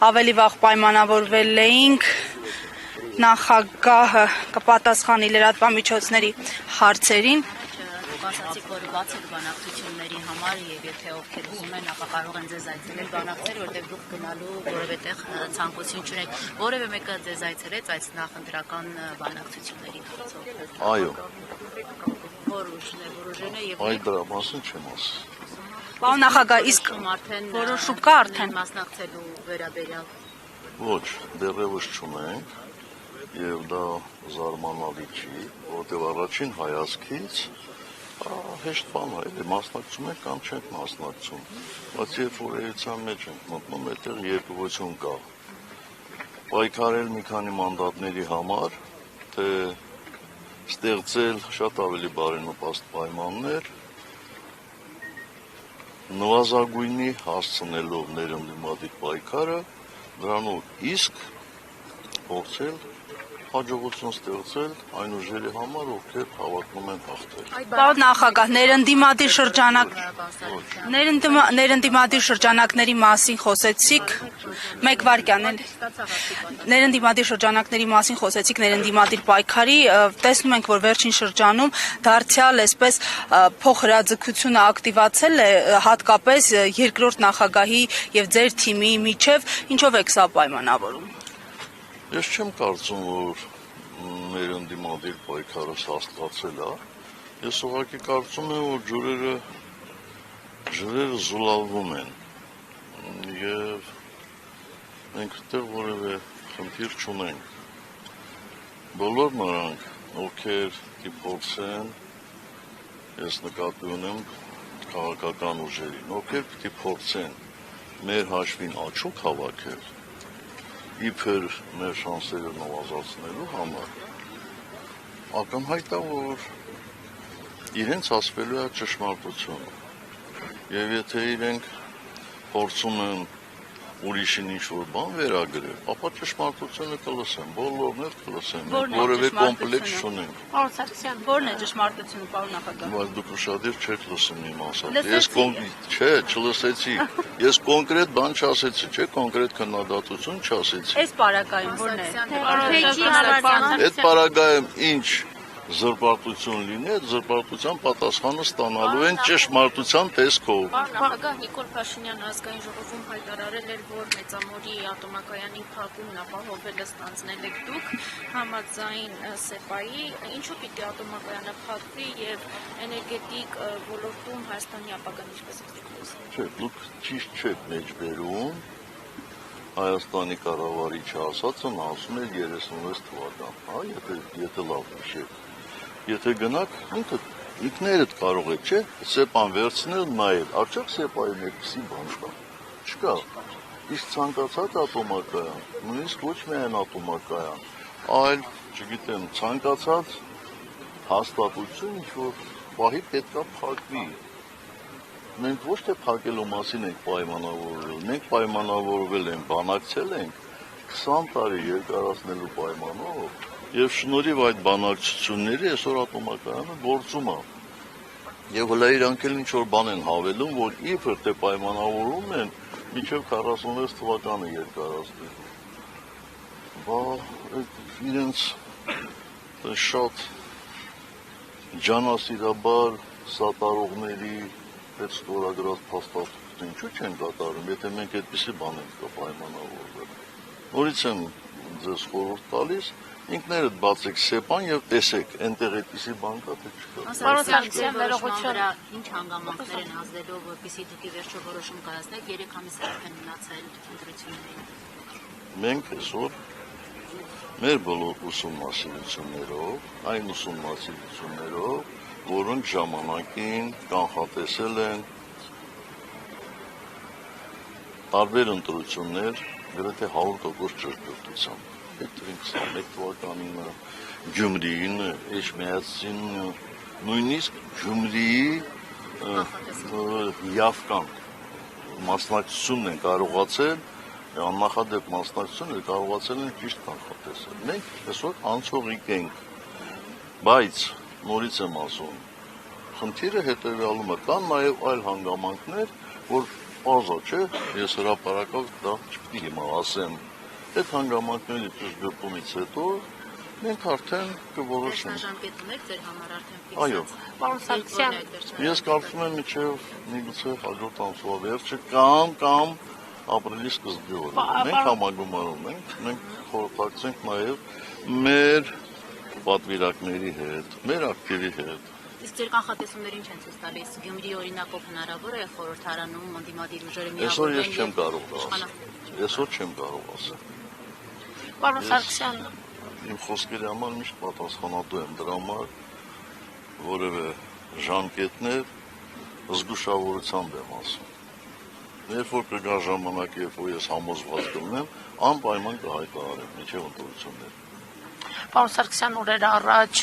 ավելի վաղ պայմանավորվել էինք նախագահը կպատասխանի լրատվամիջոցների հարցերին։ Ասացիք, որ բաց եք բանակցությունների համար եւ եթե ովքեր ուզում են, ապա կարող են ձեզ այցելել բանակցել, որտեղ դուք գնալու որևէ տեղ ցանկություն չունեք։ Որևէ մեկը ձեզ այցելեց այս նախընտրական բանակցությունների հարցով։ Այո։ Որոշene եւ Այդ դրա մասին չեմ ասի։ Պարոն նախագահ, իսկ որոշում կա արդեն մասնակցելու վերաբերյալ։ Ոչ, դեռևս չունենք եւ դա զարմանալի չի, որտեղ առաջին հայացքից հեշտ բան է, մասնակցում ենք կամ չենք մասնակցում, բայց երբ որ էության մեջ ենք մտնում, այդտեղ երկվություն կա։ Պայքարել մի քանի մանդատների համար, թե ստեղծել շատ ավելի բարենպաստ պայմաններ, նվազագույնի հասցնելով ներընդդիմադիր պայքարը, դրանով իսկ փորձել հաջողություն ստեղծել այն ուժերի համար, ովքեր հավակնում են հաղթել։ Պարոն նախագահ, ներընդդիմադիր շրջանակների մասին խոսեցիք, մեկ վայրկյան էլ։ Ներընդդիմադիր շրջանակների մասին խոսեցիք, ներընդդիմադիր պայքարի, տեսնում ենք, որ վերջին շրջանում դարձյալ այսպես փոխհրաձգությունը ակտիվացել է, հատկապես երկրորդ նախագահի եւ ձեր թիմի միջև, ինչով եք սա պայմանավորում։ Ես չեմ կարծում, որ ներընդդիմադիր պայքարը սաստկացել է։ Ես ուղղակի կարծում եմ, որ ջրերը զուլալվում են եւ մենք այդտեղ որևէ խնդիր չունենք։ Բոլոր նրանք, ովքեր կփորձեն, ես նկատի ունեմ քաղաքական ուժերին, ովքեր կփորձեն մեր հաշվին աչուկ հավաքել, իբր մեր շանսերը նվազեցնելու համար, ակնհայտ է, որ իրենց ասվելու է ճշմարտությունը։ Եվ եթե իրենք փորձում են ուրիշին ինչ-որ բան վերագրել, ապա ճշմարտությունը կլսեն, բոլորն էլ կլսեն, մենք որևէ կոմպլեքս չունենք։ Պարոն Սարգսյան, ո՞րն է ճշմարտությունը, պարոն նախագահ։ Բայց դուք ուշադիր չեք լսում իմ ասածը։ Չլսեցի։ Ես կոնկրետ բան չասեցի, չէ, կոնկրետ քննադատություն չասեցի։ Այս պարագայում ո՞ն է։ Այդ պարագայում ինչ զրպարտություն լինի, այդ զրպարտության պատասխանը ստանալու են ճշմարտության տեսքով։ Նախագահ Նիկոլ Փաշինյանը ազգային ժողովում հայտարարել էր, որ Մեծամորի ատոմակայանի փակումն ապահովելը ստանձնել եք դուք համաձայն ՍԵՊԱ-ի, ինչու պիտի ատոմակայանը փակվի եւ էներգետիկ ոլորտում Հայաստանի ապագան ինչպես է դիտվում։ Չէ, դուք ճիշտ չեք մեջբերում Հայաստանի կառավարիչը ասածն ասում է 36 թվական, հա, եթե լավ հիշեք։ Եթե գնաք, ինքներդ կարող եք, չէ, ՍԵՊԱ-ն վերցնել, նայել, արդյոք ՍԵՊԱ-ի մեկուսի բան կա, չկա, իսկ ցանկացած ատոմակայան, նույնիսկ ոչ միայն ատոմակայան, այլ, չգիտեմ, ցանկացած հաստատություն, ինչ-որ պահի պետքա փակվի։ Մենք ոչ թե փակելու մասին ենք պայմանավորվել, մենք պայմանավորվել ենք, բանակցել ենք 20 տարի երկարացնելու պայմանով եւ շնորհիվ այդ բանակցությունների այսօր ատոմակայանը գործում է։ Եվ հələ իրանք էլ ինչ-որ բան են հավելում, որ իբր թե պայմանավորում են մինչև 46 թվականը երկարացնել։ Բա իրենց շատ ջանասիրաբար սատարողների այդ ստորագրած փաստաթղթը ինչու չեն կատարում, եթե մենք այդպիսի բան ենք պայմանավորվել։ Նորից եմ ձեզ խորհուրդ տալիս, ինքներդ բացեք ՍԵՊԱ-ն եւ տեսեք, այնտեղ այդպիսի բան կա թե չկա։ Պարոն Սարգսյան, վերողությունը ինչ հանգամանքներ են ազդելով, որպեսզի դուք ի վերջո որոշում կայացնեք, 3 ամիս արդեն մնացել ընտրություններին։ Մենք այսօր մեր բոլոր ուսումնասիրություններով, այն ուսումնասիրություններով, որոնք ժամանակին կանխատեսել են տարբեր ընտրություններ գրեթե 100% ճշգրտությամբ։ Այդ 21 թվականին Գյումրիին, Էջմիածին, նույնիսկ Գյումրիի Յավկան մասնակցությունն են կարողացել, աննախադեպ մասնակցությունն են կարողացել են ճիշտ կանխատեսել։ Մենք այսօր անցողիկ ենք, բայց նորից եմ ասում, խնդիրը հետևյալում է, կան նաև այլ հանգամանքներ, որ Պարզա չէ, ես հրապարակով դա չպետք է հիմա ասեմ։ Այդ հանգամանքների ճշգրտումից հետո մենք արդեն կորոշենք։ Ժամկետ ունեք ձեր համար արդեն Այո։ Պարոն Սարգսյան, Ես կարծում եմ մինչև միգուցե հաջորդ ամսվա վերջը կամ ապրիլի սկզբի օրը։ Մենք համագումարում ենք, մենք խորհրդակցենք նաև մեր պատվիրակների հետ, մեր ակտիվի հետ։ Իսկ ձեր կանխատեսումները ինչ են ցույց տալիս? Գյումրի օրինակով հնարավոր է խորհրդարանում ընդդիմադիր ուժերը Այսօր ես միավորվեն չեմ կարող ասել։ Այսօր չեմ կարող ասել։ պարոն Սարգսյան, Իմ խոսքերի համար միշտ պատասխանատու եմ դրա համար, որևէ ժամկետներ զգուշավորությամբ եմ ասում։ Երբ որ կգա ժամանակ, երբ որ ես համոզված կլինեմ, անպայման կհայտարարեմ մինչև ընտրությունները։ պարոն Սարգսյան, օրեր առաջ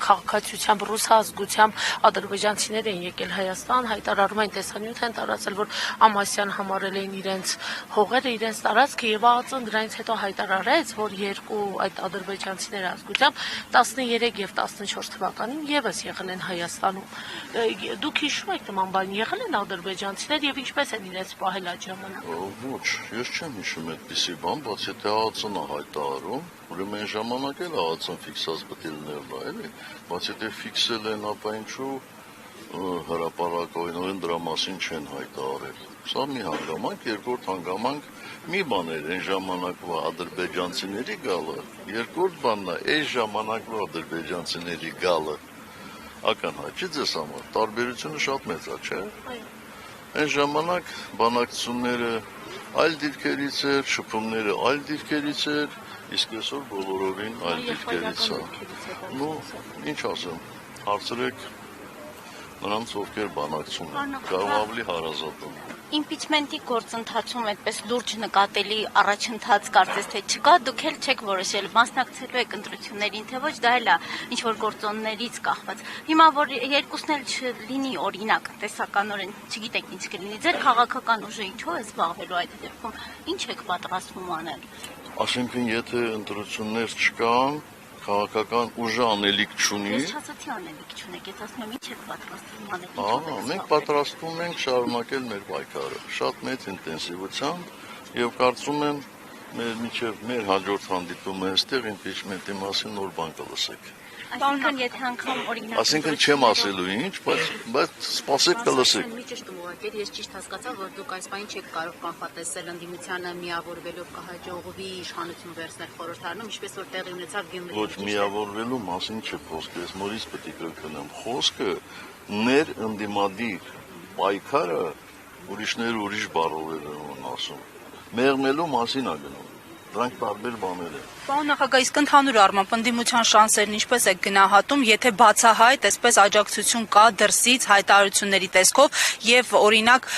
քաղաքացիությամբ ռուս ազգությամբ ադրբեջանցիներ են եկել Հայաստան, հայտարարում են տեսանյութ են տարածել, որ Ամասյան համարել էին իրենց հողերը, իրենց տարածքը եւ ԱԱԾ-ն դրանից հետո հայտարարեց, որ երկու այդ ադրբեջանցիներ ազգությամբ 13 եւ 14 թվականին եւս եղել են Հայաստանում։ Դուք հիշում եք նման բան, եղել են ադրբեջանցիներ եւ ինչպես են իրենց պահել այդ ժամանակ։ Ոչ, ես չեմ հիշում այդպիսի բան, բաց եթե ԱԱԾ-ն է հայտարարում, ուրեմն այն ժամանակ էլ ԱԱԾ-ն ֆիքսած պետք է լիներ, էլի, բայց եթե ֆիքսել են, ապա ինչու հրապարակայնորեն դրա մասին չեն հայտարարել։ Սա մի հանգամանք, երկրորդ հանգամանք մի բան էր այն ժամանակվա ադրբեջանցիների գալը, երկրորդ բանն է այս ժամանակվա ադրբեջանցիների գալը։ Ականհայտ չի ձեզ համար, տարբերությունը շատ մեծ է, չէ՞։ Այն ժամանակ բանակցությունները այլ դիրքերից էր, շփումները այլ դիրքերից էր, իսկ այսօր բոլորովին այլ դիրքերից է։ Ну, ինչ ասեմ, հարցրեք նրանց, ովքեր բանակցում են, կարող ավելի հարազատ են։ Իմպիչմենտի գործընթացում այդպես լուրջ նկատելի առաջընթաց կարծես թե չկա, դուք էլ չեք որոշել մասնակցելու եք ընտրություններին, թե ոչ, դա էլ է ինչ որ գործոններից կախված։ Հիմա որ երկուսն էլ չլինի օրինակ, տեսականորեն, չգիտեք ինչ կլինի, ձեր քաղաքական ուժը ինչով է զբաղվելու այդ դեպքում, ինչ եք պատրաստվում անել։ Այսինքն, եթե ընտրություններ չկան, քաղաքական ուժը անելիք չունի։ Ես չասացի անելիք չունեք, ես ասում եմ ինչ եք պատրաստվում անել։ Մենք պատրաստվում ենք շարունակել մեր պայքարը շատ մեծ ինտենսիվությամբ եւ կարծում եմ մեր հաջորդ հանդիպումը այստեղ իմպիչմենտի մասին նոր բան կլսեք։ Այսինքն եթե անգամ օրինակ Այսինքն չեմ ասելու ինչ, բայց սպասեք կլսեք։ Մի ճիշտ ուղղակի ես ճիշտ հասկացա, որ դուք այս բանը չեք կարող կանխատեսել ընդդիմությանը միավորվելով կհաջողվի իշխանություն վերցնել խորհրդարանում, ինչպես որ տեղի ունեցավ Գյումրիում։ Ոչ միավորվելու մասին չէ խոսքը, ես նորից պետք է կրկնեմ, խոսքը ներ ընդդիմադիր պայքարը ուրիշները ուրիշ բառերով են ասում։ Մեղմելու մասին է գնում։ Դրանք տարբեր բաներ են։ Պարոն նախագահ, իսկ ընդհանուր առմամբ ընդդիմության շանսերն ինչպես եք գնահատում, եթե բացահայտ այսպես աջակցություն կա դրսից հայտարարությունների տեսքով եւ օրինակ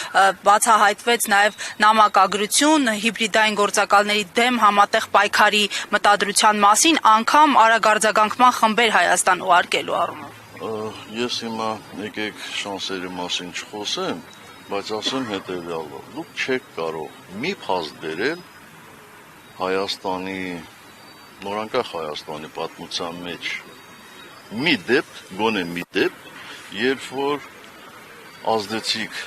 բացահայտվեց նաեւ նամակագրություն հիբրիդային գործակալների դեմ համատեղ պայքարի մտադրության մասին, անգամ արագարձագանքման խմբեր Հայաստան ուղարկելու առումով։ Ես հիմա եկեք շանսերի մասին չխոսեմ, բայց ասեմ հետեւյալը. դուք չեք կարող մի փաստ բերել Հայաստանի, նորանկախ Հայաստանի պատմության մեջ մի դեպք, գոնե մի դեպք, երբ որ ազդեցիկ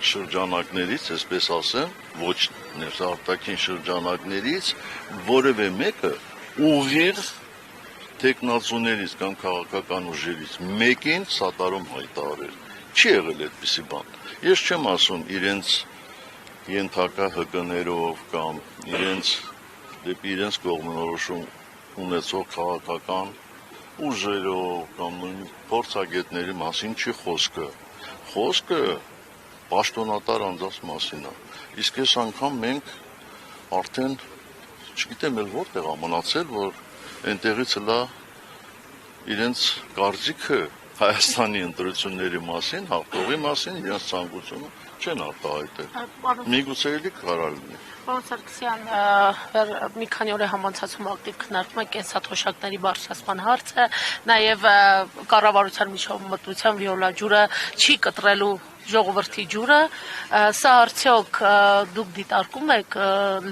շրջանակներից, այսպես ասեմ, ոչ ներսարտակին շրջանակներից, որևէ մեկը ուղիղ տեխնացուներից կամ քաղաքական ուժերից մեկին սատարում հայտարարել։ Չի եղել այդպիսի բան։ Ես չեմ ասում իրենց ենթակա հկներով կամ դեպի իրենց կողմնորոշում ունեցող քաղաքական ուժերով կամ փորձագետների մասին չի խոսքը։ Խոսքը պաշտոնատար անձանց մասին է։ Իսկ այս անգամ մենք արդեն չգիտեմ էլ որտեղ է մնացել, որ այնտեղից լա իրենց կարծիքը Հայաստանի ընտրությունների մասին, հաղթողի մասին, իրենց ցանկությունը չեն արտահայտել։ Միգուցե էլի կարող լինի։ Պարոն Սարգսյան, մի քանի օր է համանցացում ակտիվ քննարկում է կենսաթոշակների բարձրացման հարցը, նաև կառավարության միջամտության վիոլա ջուրը չի կտրելու ժողովրդի ջուրը, սա արդյոք դուք դիտարկում եք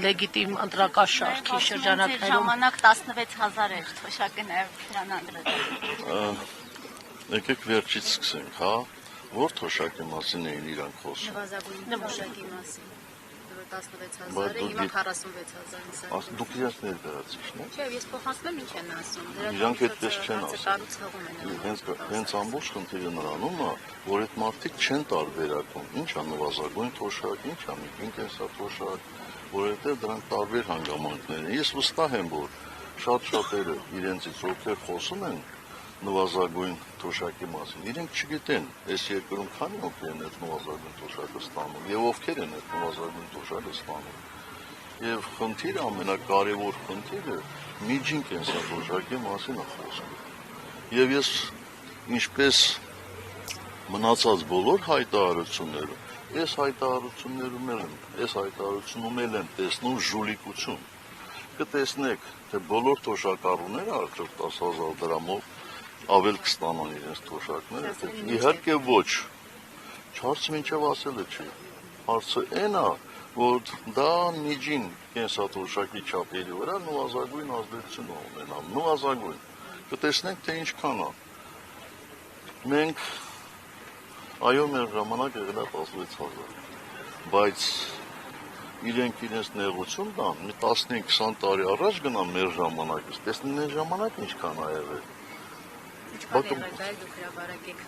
լեգիտիմ ընտրակաշարքի շրջանակներում։ Ժամանակ 16000 էր թոշակը նաև դրան անդրադառնալու։ Եկեք վերջից սկսենք, հա։ Որ թոշակի մասին էին իրանք խոսում։ Նվազագույն թոշակի մասին, որ 16,000 Բայց է, դու հիմա դի- 46,000 Դուք իրաց ներկայացիչն եք։ Չէ, ես փոխանցում եմ ինչ են ասում։ Իրանք այդպես չեն ասում։ Կառույց հղում են։ Հենց ամբողջ խնդիրը նրանում է, որ այդ մարդիկ չեն տարբերակում, ինչ է նվազագույն թոշակ, ինչ է միջին կենսաթոշակ, որովհետև դրանք տարբեր հանգամանքներ են։ Ես վստահ եմ, որ շատ-շատերը իրենցից ովքեր խոսում են նվազագույն թոշակի մասին, իրենք չգիտեն, այս երկրում քանի ովքեր են այդ նվազագույն թոշակը ստանում եւ ովքեր են այդ նվազագույն թոշակը ստանում։ Եվ խնդիրը, ամենակարևոր խնդիրը միջին կենսաթոշակի մասին է խոսքը։ Եվ ես ինչպես մնացած բոլոր հայտարարությունները, այս հայտարարությունում եմ տեսնում ժուլիկություն։ Կտեսնեք, թե բոլոր թոշակառուները արդյոք 10,000 դրամով ավել կստանան իրենց թոշակները, իհարկե ոչ, հարցը մինչև ասելը չի, հարցը այն է, որ դա միջին կենսաթոշակի չափերի վրա նվազագույն ազդեցություն ունենա, նվազագույն, կտեսնենք, թե ինչքան է, մենք, այո, մեր ժամանակ եղել է 16,000, բայց իրենք իրենց նեղություն տան, մի 15-20 տարի առաջ գնան մեր ժամանակից, տեսնեն մեր ժամանակ ինչքան է եղել, Ինչքան եղել, բայց դուք հրավարակեք։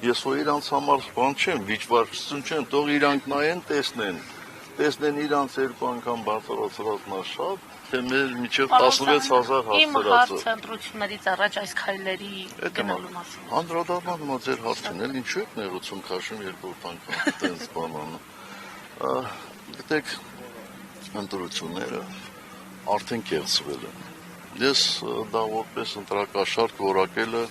Ես որ իրանց համար բան չեմ, վիճվարկություն չեմ, թող իրանք նայեն, տեսնեն իրանց երկու անգամ բարձրացրածն է շատ, թե մեր միջև 16,000 Իմ հասցրածը։ հարցը ընտրություններից առաջ այս քայլերի գնալու մասին։ Անդրադառնալ հիմա ձեր հարցին, էլ ինչու եք նեղություն քաշում երկրորդ անգամ տենց բանանը։ Գիտեք, ընտրությունները արդեն կեղծվել են։ Ես դա որպես ընտրակաշարք որակելը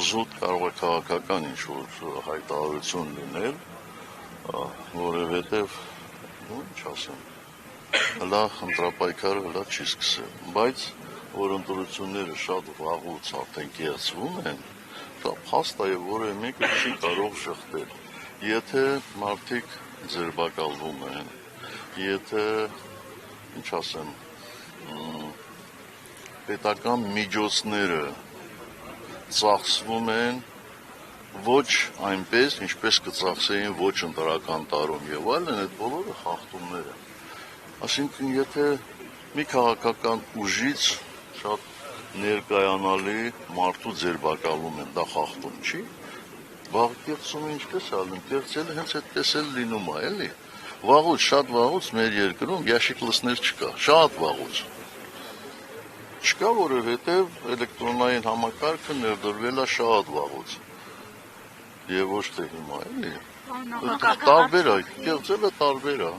զուտ կարող է քաղաքական ինչ-որ հայտարարություն լինել, որովհետև, ինչ ասեմ, հլա ընտրապայքարը հլա չի սկսել, բայց որ ընտրությունները շատ վաղուց արդեն կեղծվում են, դա փաստ է եւ որևէ մեկը չի կարող շղթել։ Եթե մարդիկ ձերբակալվում են, եթե, ինչ ասեմ, պետական միջոցները ծախսվում են ոչ այնպես, ինչպես կծախսեին ոչ ընտրական տարում եւ այլն, այդ բոլորը խախտումներ են։ Այսինքն, եթե մի քաղաքական ուժից շատ ներկայանալի մարդու ձերբակալում են, դա խախտում չի։ Վաղ կեղծումը ինչպես է ալնում, կեղծելը հենց այդպես էլ լինում է, էլի։ Վաղուց, շատ վաղուց մեր երկրում յաշիկ լսներ չկա, շատ վաղուց։ Չկա, որովհետև էլեկտրոնային համակարգը ներդրվել է շատ վաղուց։ Եվ ոչ թե հիմա, էլի։ Տարբեր է, կեղծելը տարբեր է։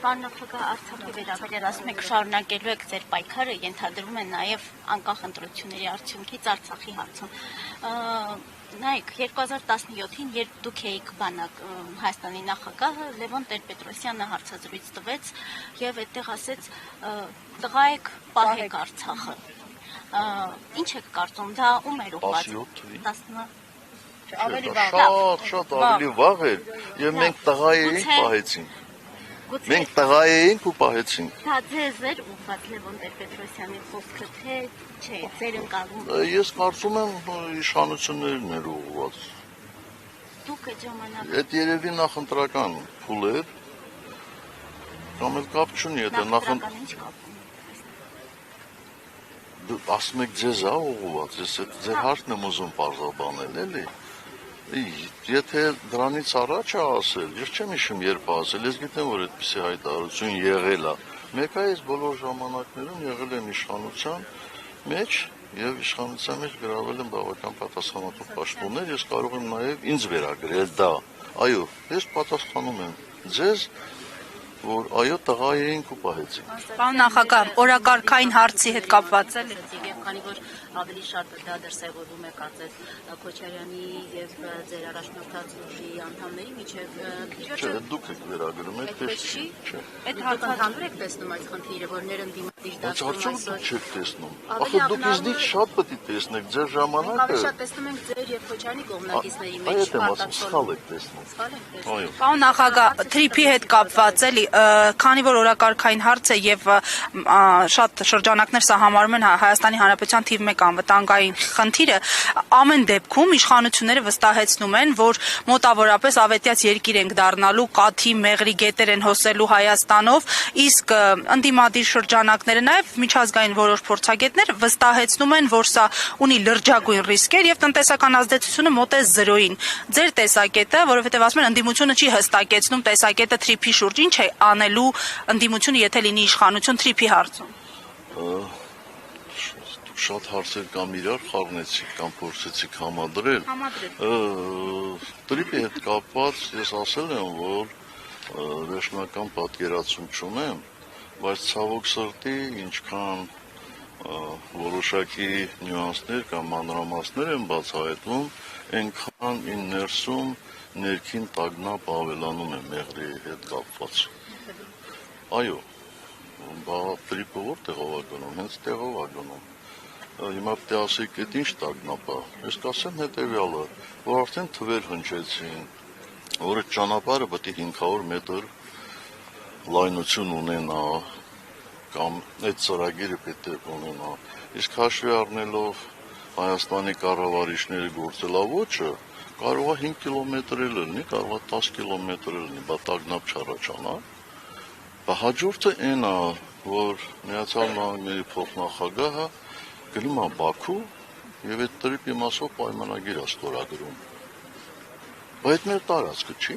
Պարոն նախագահ, Արցախի վերաբերյալ ասում եք շարունակելու եք ձեր պայքարը, ենթադրում են նաև անկախ ընտրությունների արդյունքից Արցախի հարցում։ Նայեք, 2017-ին, երբ դուք էիք բանակ Հայաստանի նախագահը, Լևոն Տեր-Պետրոսյանը հարցազրույց տվեց եւ այդտեղ ասեց տղա եք պահեք Արցախը։ Ինչ եք կարծում, դա ում էր ուղղված։ 17 Շատ ավելի վաղ էր եւ մենք տղա էինք պահեցինք։ Մենք տղա էինք ու պահեցինք։ Դա ձեզ էր ուղղված Լևոն Տեր-Պետրոսյանի խոսքը, թե չէ, ձեր ընկալում։ Ես կարծում եմ իշխանություններն էր ուղղված։ Դուք այդ ժամանակ Այդ երևի նախընտրական փուլ էր, կամ էլ կապ չունի, եթե նախընտրական ինչ կապ ունի։ ասում եք ձեզ է ուղղված, ես ձեր հարցն եմ ուզում պարզաբանել, էլի։ Եթե դրանից առաջ է ասել, ես չեմ հիշում երբ ասել, ես գիտեմ, որ այդպիսի հայտարարություն եղել է։ Մեկ այս բոլոր ժամանակներում եղել են իշխանության մեջ եւ իշխանության մեջ գրավել են բավական պատասխանատու պաշտոններ, ես կարող եմ նաեւ ինձ վերագրել դա։ Այո, ես պատասխանում եմ ձեզ, որ այո տղա էինք ու պահեցինք։ Պարոն նախագահ, օրակարգային հարցի հետ կապված է։ Եվ քանի որ ավելի շատ դա դրսևորվում է կարծես Քոչարյանի եւ ձեր առաջնորդած ուժի անդամների միջև Չէ, դուք եք վերագրում եք, թե չէ։ Այդ հարցանուր եք տեսնում այս խնդիրը, որ ներընդդիմադիր Բայց դաշտում արդյոք այսօր դուք չեք տեսնում։ Ախր դուք ինձնից շատ պետք է տեսնեք ձեր ժամանակը։ ավելի շատ տեսնում ենք ձեր եւ Քոչարյանի կողմնակիցների մեջ Այդ եմ ասում, սխալ եք տեսնում։ Սխալ եք տեսնում։ Այո։ Պարոն նախագահ, թրիփի հետ կապված էլի, քանի որ օրակարգային հարց է եւ շատ շրջանակներ սա համարում են Հայաստանի Հանրապետության թիվ 1 անվտանգային խնդիրը ամեն դեպքում իշխանությունները վստահեցնում են, որ մոտավորապես ավետյաց երկիր ենք դառնալու, կաթի, մեղրի գետեր են հոսելու Հայաստանով, իսկ ընդդիմադիր շրջանակները նաև միջազգային որոշ փորձագետներ վստահեցնում են, որ սա ունի լրջագույն ռիսկեր եւ տնտեսական ազդեցությունը մոտ է 0-ին։ Ձեր տեսակետը, որովհետեւ ասում են ընդդիմությունը չի հստակեցնում տեսակետը թրիփի շուրջ, ինչ է անելու ընդդիմությունը, եթե լինի իշխանություն թրիփի հարցում։ Շատ հարցեր կամ իրար խառնեցիք կամ փորձեցիք համադրել։ Տրիպի հետ կապված ես ասել եմ, որ վերջնական պատկերացում չունեմ, բայց ցավոք սրտի ինչքան որոշակի նյուանսներ կամ մանրամասներ են բացահայտվում, այնքան ին ներսում ներքին տագնապ ավելանում է մեղրի հետ կապված։ Այո, տրիպը որտեղով է գնում, հենց տեղով է գնում։ Հիմա պետք է ասեք, այդ ինչ տագնապ է։ Ես կասեմ հետևյալը, որ արդեն թվեր հնչեցին, որ այդ ճանապարհը պետք է 500 մետր լայնություն ունենա, կամ այդ ծրագիրը պետք է ունենա։ Իսկ հաշվի առնելով Հայաստանի կառավարիչների գործելավոճը, կարող է 5 կիլոմետր լինի, կարող է 10 կիլոմետր լինի, բա տագնապ չառաջանա։ Հաջորդը այն է, որ Միացյալ Նահանգների փոխնախագահը գնում է Բաքու եւ այդ տրիպի մասով պայմանագիր է ստորագրում։ Բայց մեր տարածքը չի։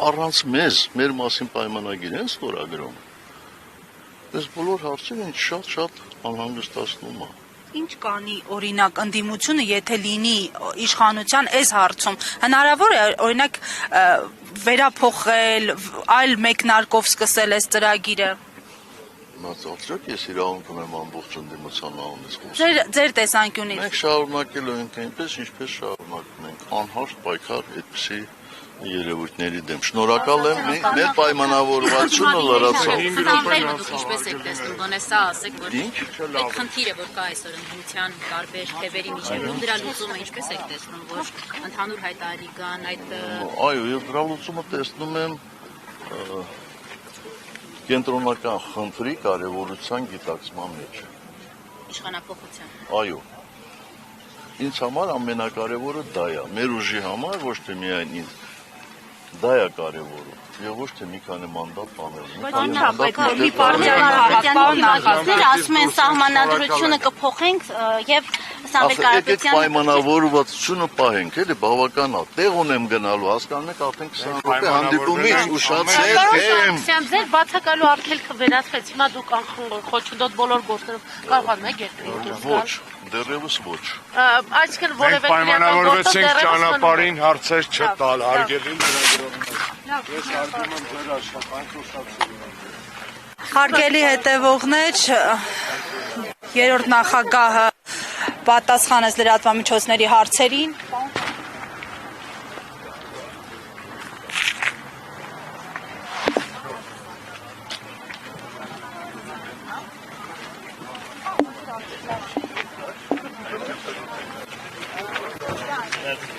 Առանց մեզ, մեր մասին պայմանագիր են ստորագրում։ Այս բոլոր հարցերը ինձ շատ անհանգստացնում է։ Ինչ կանի օրինակ ընդդիմությունը, եթե լինի իշխանության այս հարցում, հնարավոր է օրինակ վերափոխել, այլ մեկնարկով սկսել այս ծրագիրը։ Մացածրակ ես իրավունք ունեմ ամբողջ ընդդիմության անունից խոսել։ Ձեր տեսանկյունից։ Մենք շարունակելու ենք այնպես, ինչպես շարունակում ենք, անհաշտ պայքար այդպիսի երևույթների դեմ։ Շնորհակալ եմ, մեր պայմանավորվածությունը լրացավ։ Ինչպես եք տեսնում, գոնե սա ասեք, որ այդ խնդիրը, որ կա այսօր ընդդիմության տարբեր թևերի միջև, ու դրա լուծումը ինչպես եք տեսնում, որ ընդհանուր հայտարարի կան այդ։ Այո, ես դրա լուծումը տեսնում եմ կենտրոնական խնդրի կարևորության գիտակցման մեջ։ Իշխանափոխության։ Այո։ Ինձ համար ամենակարևորը դա է, մեր ուժի համար ոչ թե միայն ինձ, դա է կարևորը, եւ ոչ թե մի քանի մանդատ բաներ։ Մի պարտիաներ ասում են սահմանադրությունը կփոխենք եւ Սամվել Կարապետյանը պայմանավորվածությունը պահենք, էլի բավական է։ Տեղ ունեմ գնալու, հասկանում եք, արդեն 20 րոպե հանդիպումից ուշացեք եմ։ Ձեր բացակալու արգելքը վերացվեց, հիմա դուք խոչընդոտ բոլոր գործերով կարողանում եք երկրին դուրս գալ։ Ոչ, դեռևս ոչ։ Այսինքն որևէ պայմանավորվեցինք ճանապարհին հարցեր չտալ, հարգելին լրագրողներ։ Ես հարգում եմ ձեր աշխատանքը ուշացրել։ Հարգելի հետևողներ, երրորդ նախագահը պատասխանեց լրատվամիջոցների հարցերին։ Thank you.